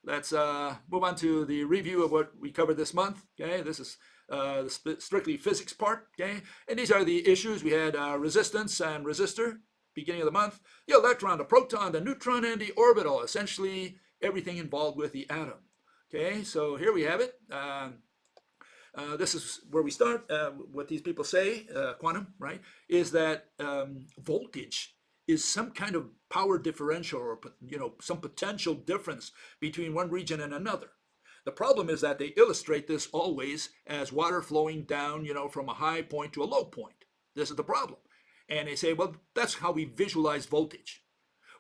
let's move on to the review of what we covered this month. Okay, this is the strictly physics part. Okay, and these are the issues. We had resistance and resistor, beginning of the month. The electron, the proton, the neutron, and the orbital. Essentially, everything involved with the atom. Okay, so here we have it. This is where we start. What these people say, quantum, right, is that voltage is some kind of power differential, or some potential difference between one region and another. The problem is that they illustrate this always as water flowing down, from a high point to a low point. This is the problem. And they say, well, that's how we visualize voltage.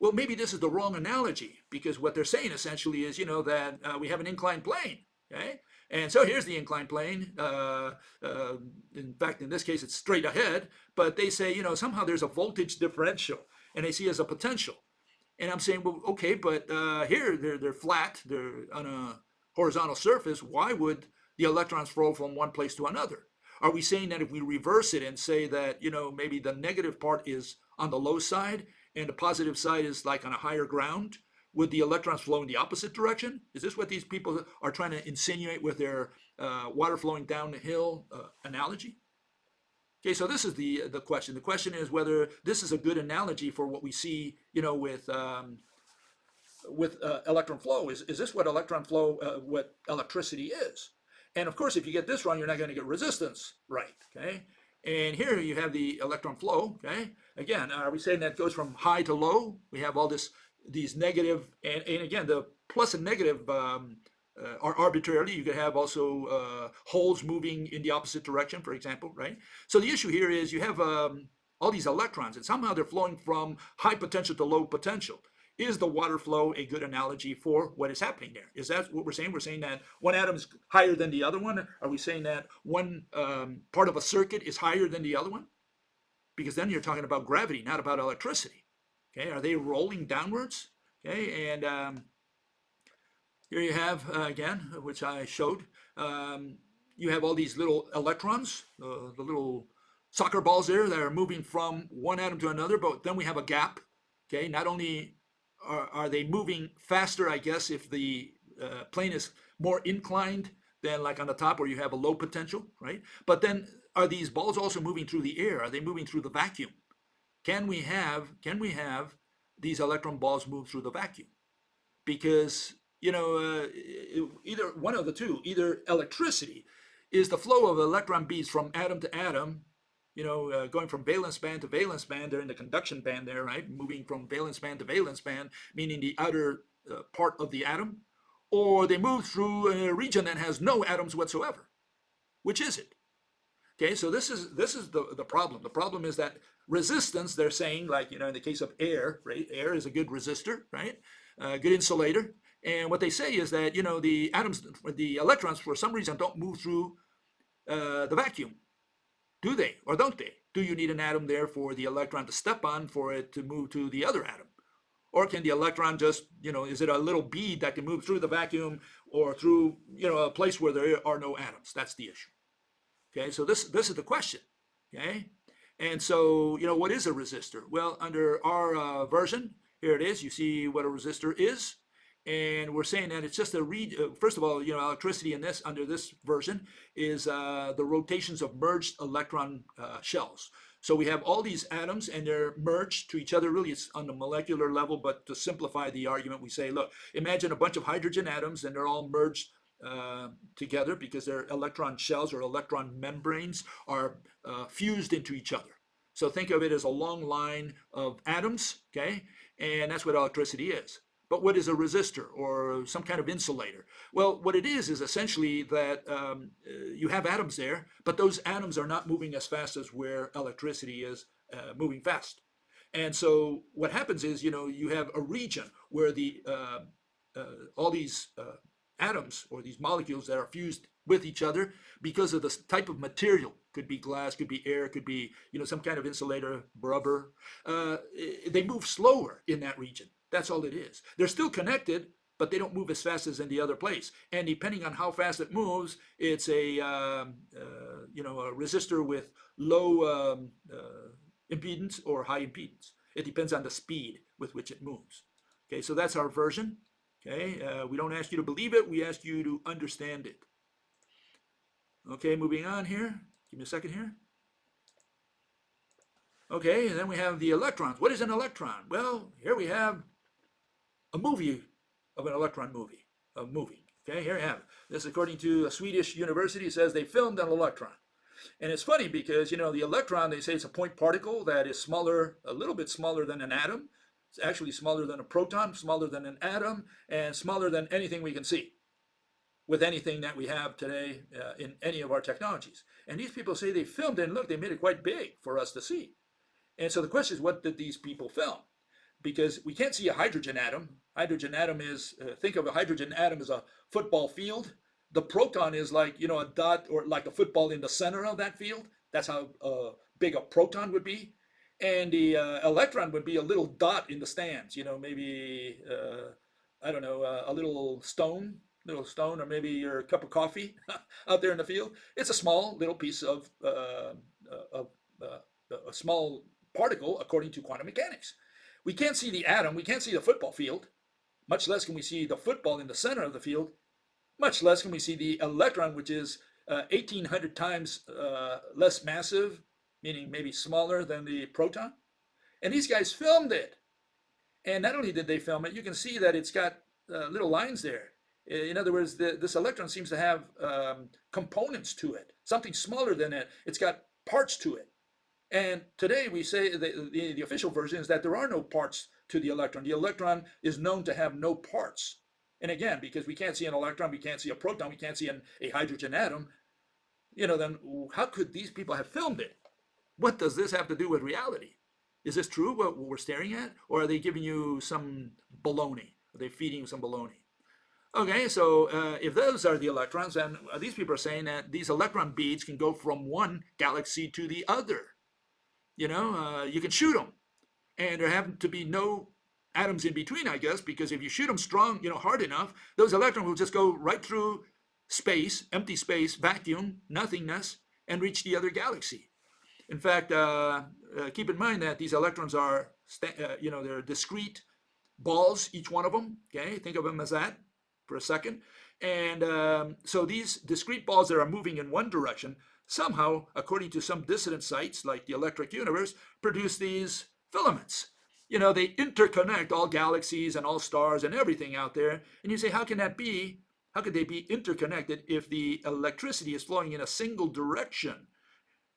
Well, maybe this is the wrong analogy, because what they're saying essentially is, that we have an inclined plane, okay? And so here's the inclined plane. In fact, in this case, it's straight ahead, but they say, somehow there's a voltage differential, and they see it as a potential. And I'm saying, well, okay, but here they're flat, they're on a horizontal surface. Why would the electrons flow from one place to another? Are we saying that if we reverse it and say that, maybe the negative part is on the low side and the positive side is like on a higher ground, would the electrons flow in the opposite direction? Is this what these people are trying to insinuate with their water flowing down the hill analogy? Okay, so this is the question. The question is whether this is a good analogy for what we see, with electron flow. Is this what electron flow, what electricity is? And of course, if you get this wrong, you're not going to get resistance right. Okay, and here you have the electron flow. Okay, again, are we saying that goes from high to low? We have all these negative, and again, the plus and negative are arbitrarily. You could have also holes moving in the opposite direction, for example, right? So the issue here is you have all these electrons, and somehow they're flowing from high potential to low potential. Is the water flow a good analogy for what is happening there? Is that what we're saying? We're saying that one atom is higher than the other one? Are we saying that one part of a circuit is higher than the other one? Because then you're talking about gravity, not about electricity. Okay, are they rolling downwards? Okay, and here you have, again, which I showed, you have all these little electrons, the little soccer balls there that are moving from one atom to another, but then we have a gap. Okay, not only are they moving faster, I guess, if the plane is more inclined than like on the top where you have a low potential, right? But then are these balls also moving through the air? Are they moving through the vacuum? Can we have these electron balls move through the vacuum? Because, either one of the two, either electricity is the flow of electron beams from atom to atom, going from valence band to valence band. They're in the conduction band there, right? Moving from valence band to valence band, meaning the outer part of the atom, or they move through a region that has no atoms whatsoever. Which is it? Okay, so this is the problem. The problem is that resistance, they're saying, like, in the case of air, right? Air is a good resistor, right? Good insulator. And what they say is that, the atoms, the electrons, for some reason, don't move through the vacuum. Do they or don't they? Do you need an atom there for the electron to step on for it to move to the other atom? Or can the electron just, is it a little bead that can move through the vacuum or through, a place where there are no atoms? That's the issue. Okay, so this is the question. Okay, and so, what is a resistor? Well, under our version, here it is. You see what a resistor is. And we're saying that it's just first of all, electricity under this version is the rotations of merged electron shells. So we have all these atoms and they're merged to each other. Really, it's on the molecular level, but to simplify the argument, we say, look, imagine a bunch of hydrogen atoms and they're all merged together because their electron shells or electron membranes are fused into each other. So think of it as a long line of atoms, okay? And that's what electricity is. But what is a resistor or some kind of insulator? Well, what it is essentially that you have atoms there, but those atoms are not moving as fast as where electricity is moving fast. And so what happens is, you have a region where all these atoms or these molecules that are fused with each other because of the type of material, could be glass, could be air, could be, some kind of insulator, rubber, they move slower in that region. That's all it is. They're still connected, but they don't move as fast as in the other place. And depending on how fast it moves, it's a resistor with low impedance or high impedance. It depends on the speed with which it moves. Okay, so that's our version. Okay, we don't ask you to believe it, we ask you to understand it. Okay, moving on here. Give me a second here. Okay, and then we have the electrons. What is an electron? Well, here we have a movie of an electron movie. Okay, here we have it. This, according to a Swedish university, says they filmed an electron. And it's funny because, you know, the electron, they say it's a point particle that is smaller, a little bit smaller than an atom. It's actually smaller than a proton, smaller than an atom, and smaller than anything we can see with anything that we have today in any of our technologies. And these people say they filmed it, and look, they made it quite big for us to see. And so the question is, what did these people film? Because we can't see a hydrogen atom. Hydrogen atom is, think of a hydrogen atom as a football field. The proton is like, you know, a dot or like a football in the center of that field. That's how big a proton would be. And the electron would be a little dot in the stands, you know, maybe, I don't know, a little stone, or maybe your cup of coffee out there in the field. It's a small little piece of a small particle according to quantum mechanics. We can't see the atom, we can't see the football field, much less can we see the football in the center of the field, much less can we see the electron, which is 1,800 times less massive, meaning maybe smaller than the proton. And these guys filmed it. And not only did they film it, you can see that it's got little lines there. In other words, this electron seems to have components to it, something smaller than it. It's got parts to it. And today we say the official version is that there are no parts to the electron. The electron is known to have no parts. And again, because we can't see an electron, we can't see a proton, we can't see a hydrogen atom, you know, then how could these people have filmed it? What does this have to do with reality? Is this true, what we're staring at? Or are they giving you some baloney? Are they feeding you some baloney? Okay, so if those are the electrons, then these people are saying that these electron beads can go from one galaxy to the other. You know, you can shoot them, and there happen to be no atoms in between, I guess, because if you shoot them strong, you know, hard enough, those electrons will just go right through space, empty space, vacuum, nothingness, and reach the other galaxy. In fact, keep in mind that these electrons are, you know, they're discrete balls, each one of them. Okay, think of them as that for a second. And so these discrete balls that are moving in one direction somehow, according to some dissident sites like the Electric Universe, produce these filaments. You know, they interconnect all galaxies and all stars and everything out there. And you say, how can that be? How could they be interconnected if the electricity is flowing in a single direction?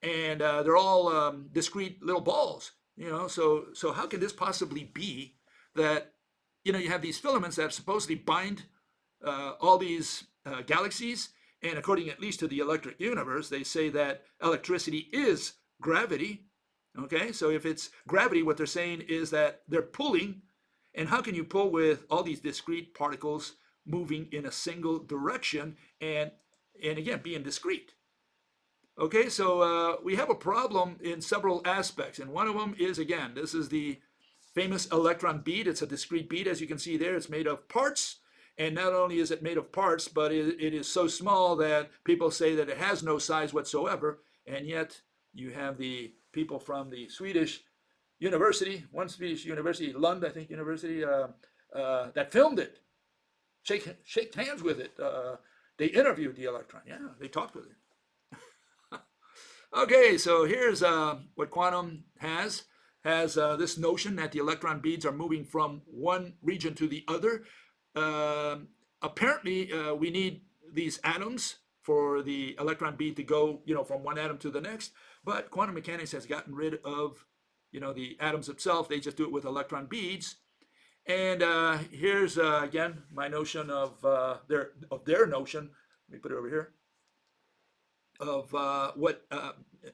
And they're all discrete little balls, you know, so how can this possibly be that, you know, you have these filaments that supposedly bind all these galaxies, and according at least to the Electric Universe, they say that electricity is gravity. Okay, so if it's gravity, what they're saying is that they're pulling, and how can you pull with all these discrete particles moving in a single direction and again being discrete? Okay, so we have a problem in several aspects, and one of them is, again, this is the famous electron bead. It's a discrete bead, as you can see there. It's made of parts, and not only is it made of parts, but it is so small that people say that it has no size whatsoever, and yet you have the people from the Swedish university, one Swedish university, Lund, I think, university, that filmed it, shake hands with it. They interviewed the electron. Yeah, they talked with it. Okay, so here's what quantum has this notion that the electron beads are moving from one region to the other. Apparently, we need these atoms for the electron bead to go, you know, from one atom to the next. But quantum mechanics has gotten rid of, you know, the atoms itself. They just do it with electron beads. And here's again my notion of their notion. Let me put it over here. Of what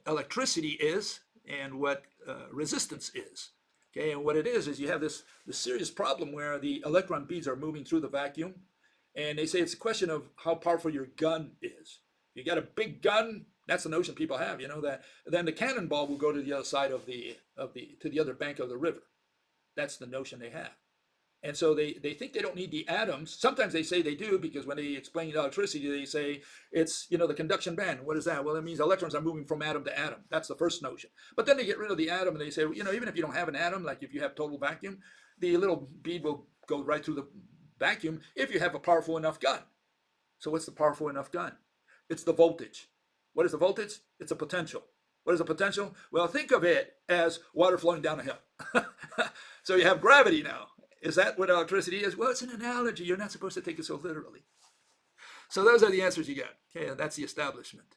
electricity is and what resistance is. Okay, and what it is you have this serious problem where the electron beads are moving through the vacuum, and they say it's a question of how powerful your gun is. If you got a big gun, that's the notion people have, you know, that then the cannonball will go to the other side of the to the other bank of the river. That's the notion they have. And so they think they don't need the atoms. Sometimes they say they do, because when they explain electricity, they say it's, you know, the conduction band. What is that? Well, it means electrons are moving from atom to atom. That's the first notion. But then they get rid of the atom and they say, you know, even if you don't have an atom, like if you have total vacuum, the little bead will go right through the vacuum if you have a powerful enough gun. So what's the powerful enough gun? It's the voltage. What is the voltage? It's a potential. What is a potential? Well, think of it as water flowing down a hill. So you have gravity now. Is that what electricity is? Well, it's an analogy. You're not supposed to take it so literally. So those are the answers you get. Okay, and that's the establishment.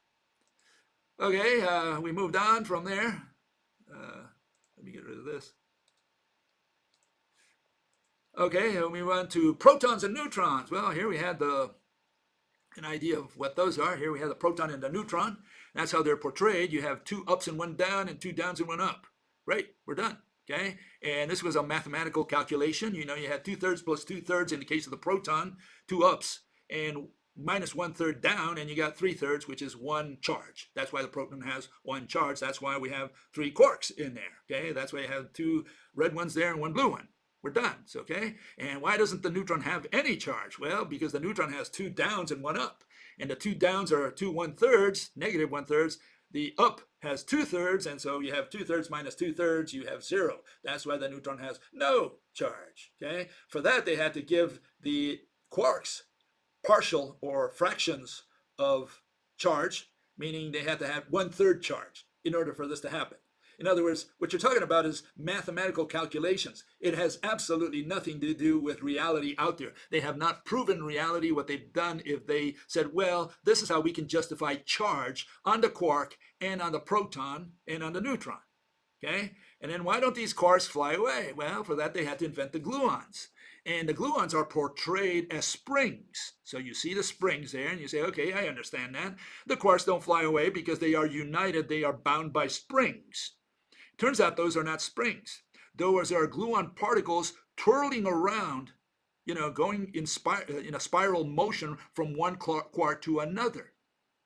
Okay, we moved on from there. Let me get rid of this. Okay, and we went to protons and neutrons. Well, here we had an idea of what those are. Here we have the proton and the neutron. That's how they're portrayed. You have 2 ups and 1 down, and 2 downs and 1 up. Right, we're done. Okay, and this was a mathematical calculation. You know, you had 2/3 plus 2/3 in the case of the proton, 2 ups, and minus 1/3 down, and you got 3/3, which is 1 charge. That's why the proton has 1 charge. That's why we have 3 quarks in there. Okay, that's why you have 2 red ones there and 1 blue one. We're done. Okay, and why doesn't the neutron have any charge? Well, because the neutron has 2 downs and 1 up, and the 2 downs are 2 1/3, negative 1/3. The up has 2/3, and so you have 2/3 minus 2/3, you have 0. That's why the neutron has no charge. Okay, for that they had to give the quarks partial or fractions of charge, meaning they had to have 1/3 charge in order for this to happen. In other words, what you're talking about is mathematical calculations. It has absolutely nothing to do with reality out there. They have not proven reality. What they've done if they said, well, this is how we can justify charge on the quark and on the proton and on the neutron. Okay? And then why don't these quarks fly away? Well, for that they had to invent the gluons. And the gluons are portrayed as springs. So you see the springs there and you say, okay, I understand that. The quarks don't fly away because they are united. They are bound by springs. Turns out those are not springs. Those are gluon particles twirling around, you know, going in a spiral motion from one quark to another,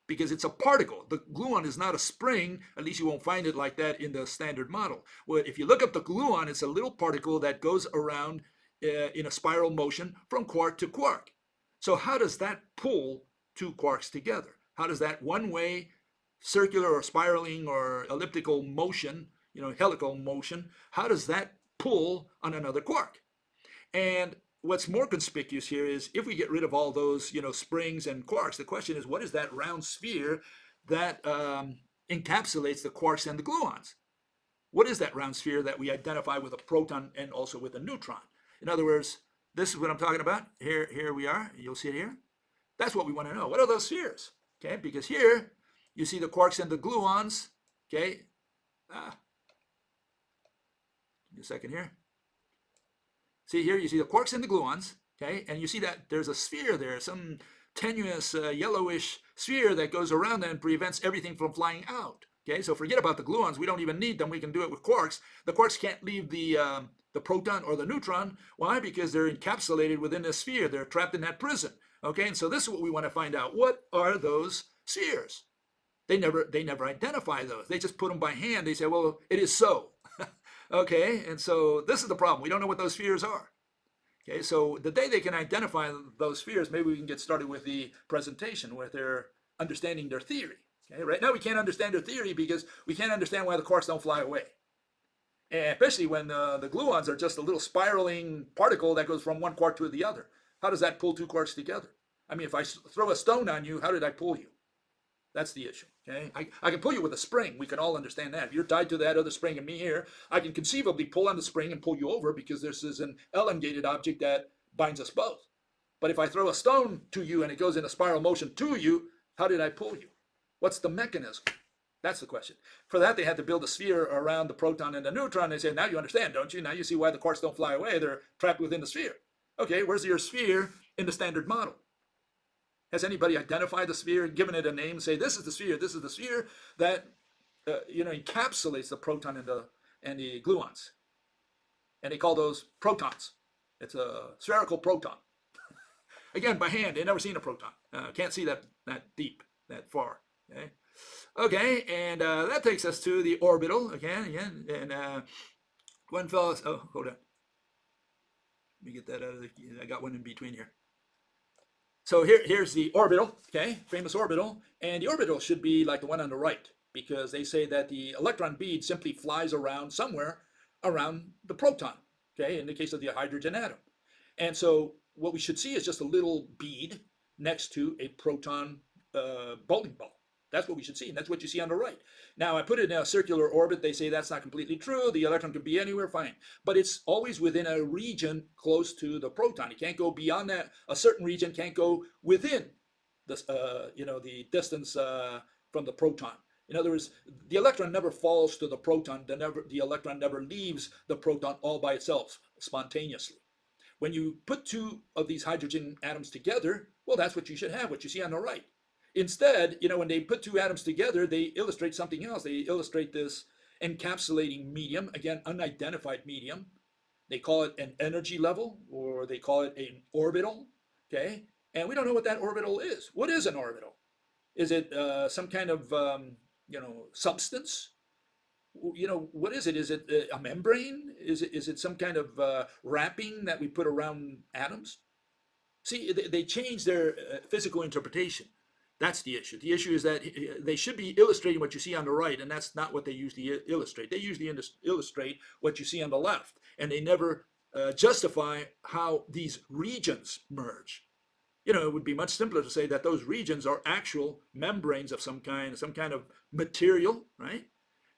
because it's a particle. The gluon is not a spring. At least you won't find it like that in the standard model. Well, if you look up the gluon, it's a little particle that goes around in a spiral motion from quark to quark. So how does that pull 2 quarks together? How does that one-way circular or spiraling or elliptical motion, you know, helical motion, how does that pull on another quark? And what's more conspicuous here is if we get rid of all those, you know, springs and quarks, the question is, what is that round sphere that encapsulates the quarks and the gluons? What is that round sphere that we identify with a proton and also with a neutron? In other words, this is what I'm talking about. Here we are. You'll see it here. That's what we want to know. What are those spheres? Okay, because here you see the quarks and the gluons. Okay. Give me a second here. See here, you see the quarks and the gluons. Okay, and you see that there's a sphere there, some tenuous yellowish sphere that goes around that and prevents everything from flying out. Okay, so forget about the gluons. We don't even need them. We can do it with quarks. The quarks can't leave the proton or the neutron. Why? Because they're encapsulated within the sphere. They're trapped in that prison. Okay, and so this is what we want to find out. What are those spheres? They never identify those. They just put them by hand. They say, well, it is so. Okay, and so this is the problem. We don't know what those spheres are. Okay, so the day they can identify those spheres, maybe we can get started with the presentation, with their understanding their theory. Okay, right now we can't understand their theory because we can't understand why the quarks don't fly away. And especially when the gluons are just a little spiraling particle that goes from one quark to the other. How does that pull 2 quarks together? I mean, if I throw a stone on you, how did I pull you? That's the issue. Okay, I can pull you with a spring. We can all understand that. If you're tied to that other spring and me here, I can conceivably pull on the spring and pull you over because this is an elongated object that binds us both. But if I throw a stone to you and it goes in a spiral motion to you, how did I pull you? What's the mechanism? That's the question. For that, they had to build a sphere around the proton and the neutron. They said, now you understand, don't you? Now you see why the quarks don't fly away. They're trapped within the sphere. Okay, where's your sphere in the standard model? Has anybody identified the sphere and given it a name and say, this is the sphere that encapsulates the proton and the gluons? And they call those protons. It's a spherical proton. Again, by hand, they've never seen a proton. Can't see that deep, that far. Okay, and that takes us to the orbital again, and one fellow. Oh, hold on. Let me get that out of the. I got one in between here. So here's the orbital, okay, famous orbital, and the orbital should be like the one on the right because they say that the electron bead simply flies around somewhere around the proton, okay, in the case of the hydrogen atom. And so what we should see is just a little bead next to a proton bowling ball. That's what we should see, and that's what you see on the right. Now, I put it in a circular orbit. They say that's not completely true. The electron could be anywhere, fine. But it's always within a region close to the proton. It can't go beyond that. A certain region can't go within the distance from the proton. In other words, the electron never falls to the proton. The electron never leaves the proton all by itself, spontaneously. When you put two of these hydrogen atoms together, well, that's what you should have, what you see on the right. Instead, when they put two atoms together, they illustrate something else. They illustrate this encapsulating medium, again, unidentified medium. They call it an energy level, or they call it an orbital, okay? And we don't know what that orbital is. What is an orbital? Is it some kind of, substance? What is it? Is it a membrane? Is it some kind of wrapping that we put around atoms? See, they change their physical interpretation. That's the issue. The issue is that they should be illustrating what you see on the right, and that's not what they usually illustrate. They usually illustrate what you see on the left, and they never justify how these regions merge. It would be much simpler to say that those regions are actual membranes of some kind of material, right?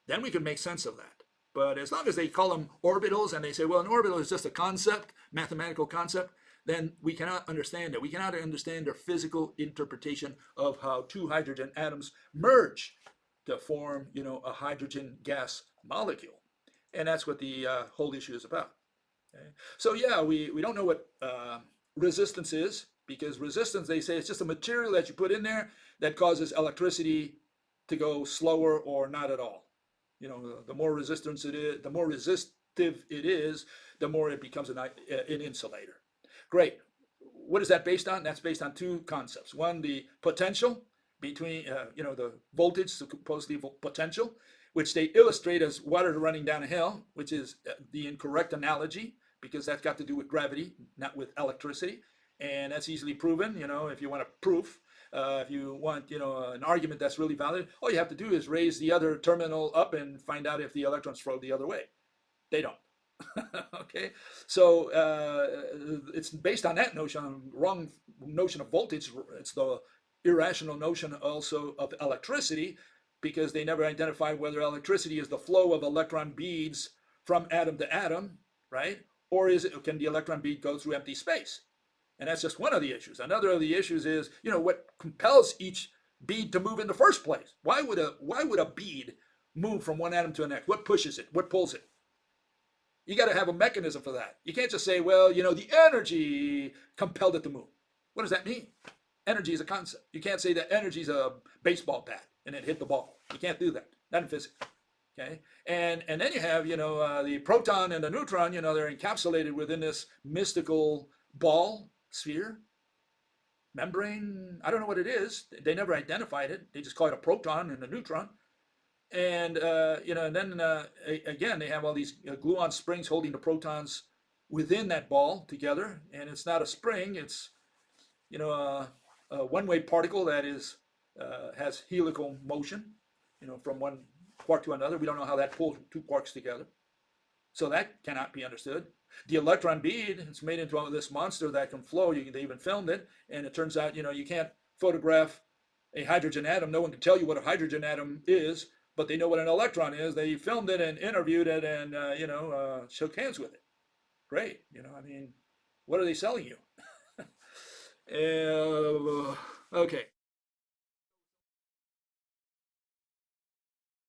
Then we can make sense of that. But as long as they call them orbitals, and they say, well, an orbital is just a concept, mathematical concept, then we cannot understand it. We cannot understand their physical interpretation of how two hydrogen atoms merge to form, a hydrogen gas molecule. And that's what the whole issue is about. Okay? So yeah, we don't know what resistance is, because resistance, they say, it's just a material that you put in there that causes electricity to go slower or not at all. The more resistance it is, the more resistive it is, the more it becomes an insulator. Great. What is that based on? That's based on two concepts. One, the potential between, the voltage, supposedly potential, which they illustrate as water running down a hill, which is the incorrect analogy, because that's got to do with gravity, not with electricity. And that's easily proven, if you want a proof. If you want, an argument that's really valid, all you have to do is raise the other terminal up and find out if the electrons flow the other way. They don't. Okay, so it's based on that notion, wrong notion of voltage. It's the irrational notion also of electricity, because they never identify whether electricity is the flow of electron beads from atom to atom, right? Or can the electron bead go through empty space? And that's just one of the issues. Another of the issues is, what compels each bead to move in the first place? Why would a bead move from one atom to the next? What pushes it? What pulls it? You got to have a mechanism for that. You can't just say, well, the energy compelled it to move. What does that mean? Energy is a concept. You can't say that energy is a baseball bat and it hit the ball. You can't do that. Not in physics. Okay, and then you have, the proton and the neutron. They're encapsulated within this mystical ball, sphere, membrane. I don't know what it is. They never identified it. They just call it a proton and a neutron. And and then again, they have all these gluon springs holding the protons within that ball together. And it's not a spring. It's a one-way particle that has helical motion. From one quark to another. We don't know how that pulls two quarks together. So that cannot be understood. The electron bead, it's made into this monster that can flow. They even filmed it, and it turns out, you can't photograph a hydrogen atom. No one can tell you what a hydrogen atom is, but they know what an electron is. They filmed it and interviewed it and, shook hands with it. Great. What are they selling you? Okay.